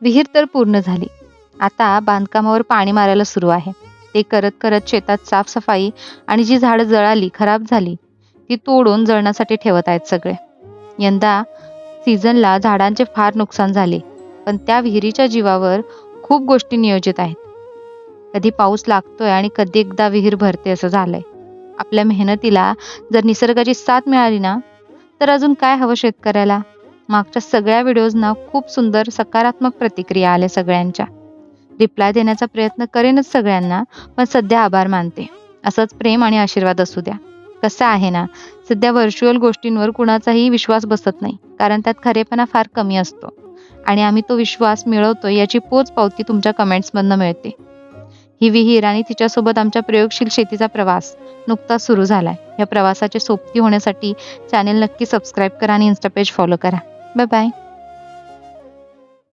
विहीर तर पूर्ण झाली. आता बांधकामावर पाणी मारायला सुरू आहे. ते करत करत शेतात साफसफाई आणि जी झाडं जळाली, खराब झाली, ती तोडून जळणासाठी ठेवत आहेत सगळे. यंदा सीझनला झाडांचे फार नुकसान झाले, पण त्या विहिरीच्या जीवावर खूप गोष्टी नियोजित आहेत. कधी पाऊस लागतोय आणि कधी एकदा विहीर भरते असं झालंय. आपल्या मेहनतीला जर निसर्गाची साथ मिळाली ना, तर अजून काय हवं शेतकऱ्याला? मागच्या सगळ्या व्हिडिओजना खूप सुंदर सकारात्मक प्रतिक्रिया आल्या सगळ्यांच्या. रिप्लाय देण्याचा प्रयत्न करेनच सगळ्यांना, पण सध्या आभार मानते. असंच प्रेम आणि आशीर्वाद असू द्या. कसं आहे ना, सध्या व्हर्च्युअल गोष्टींवर कुणाचाही विश्वास बसत नाही, कारण त्यात खरेपणा फार कमी असतो. आणि आम्ही तो विश्वास मिळवतोय याची पोचपावती तुमच्या कमेंट्समधनं मिळते. ही विहीर आणि तिच्यासोबत आमच्या प्रयोगशील शेतीचा प्रवास नुकताच सुरू झालाय. या प्रवासाची सोबती होण्यासाठी चॅनेल नक्की सबस्क्राईब करा आणि इन्स्टा पेज फॉलो करा. Bye bye.